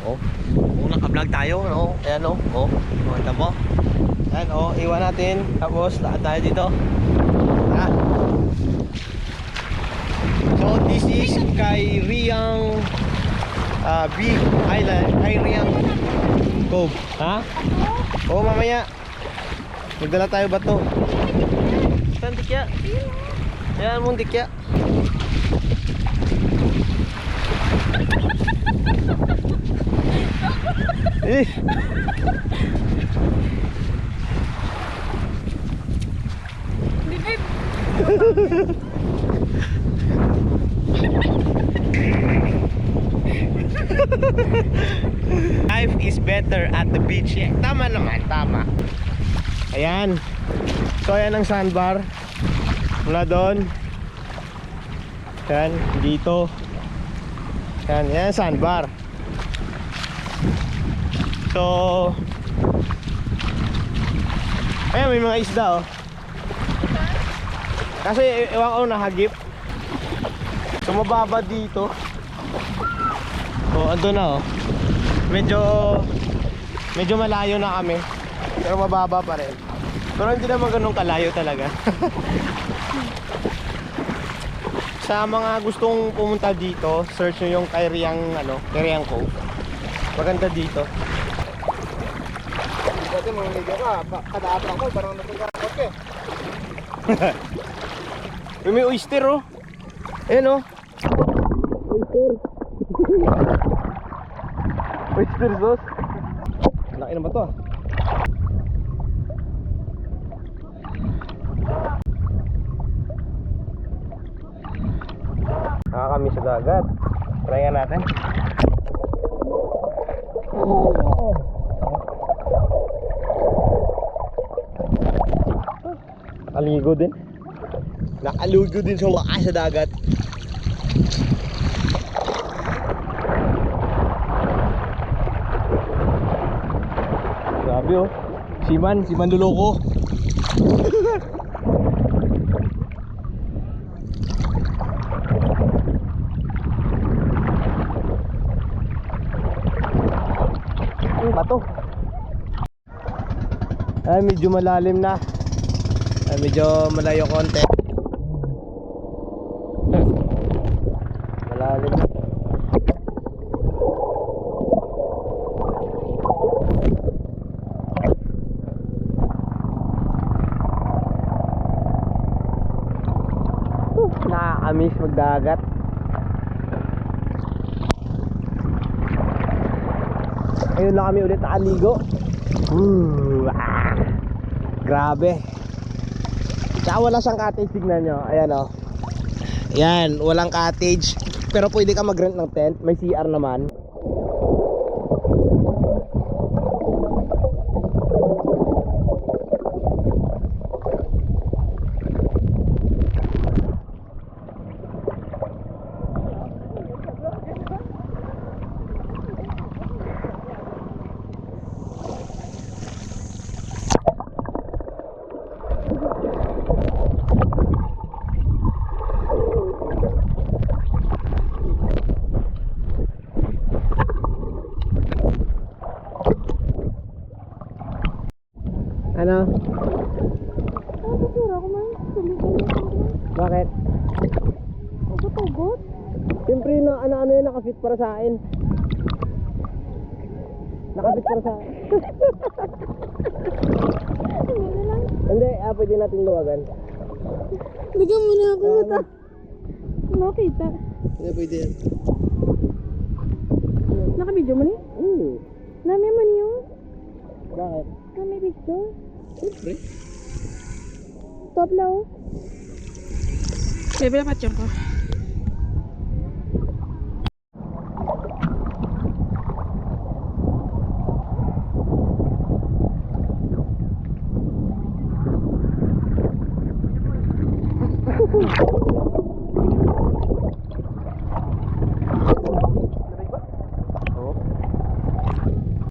Oh. Kung naka-vlog tayo, no? Ayan, no? Oh. Kita mo. Ayan, oh. Iwan natin. Tapos, lakad tayo dito. Ah. So, this is Kairiang Big Island. Kairiang Cove. Ha? Oo, mamaya. Magdala tayo bato. Saan dikya? Ayan mong dikya. Eh. Life is better at the beach. Yeah, tama naman, tama. Ayan. So ayan ang sandbar. Mula doon. Ayan, dito. Ayan, yan ang sandbar. So ayan, may mga isda oh. Kasi ewan ko nahagip. So mababa dito. So ando na oh. Medyo malayo na kami. Pero mababa pa rin. Pero hindi naman ganun kalayo talaga. Sa mga gustong pumunta dito, search nyo yung Kairiang Cove. Maganda dito. Dati mga liga ka, kadaapang ko, parang nagkakot eh. May oyster oh. Ayan oh. Oyster. Oyster sauce. Laki naman to ah. Nakakamiss sa dagat. Try nga natin. Nakaligo din. Nakaligo din sa wakas sa dagat. Grabe oh. Siman luloko. Bato. Ay, medyo malalim na. Ay, medyo malayo konti. Malalim na. Nakakamiss magdagat. Ayun na kami ulit nakaligo. Grabe. Tsaka wala siyang cottage, tignan nyo. Ayan o. Ayan, walang cottage. Pero pwede ka mag-rent ng tent. May CR naman. Ano? Bakit? Tugot? Siyempre na ano yun nakafit para sa akin. Nakafit para sa akin. Hindi, pwede natin luwagan. Bigyan mo na ako ito. Nakita. Hindi, pwede yan. Naka-video mo niya? Nami mo niyo? Bakit? Kami video? Siyempre. Stop na oh. Bebe, dapat ko.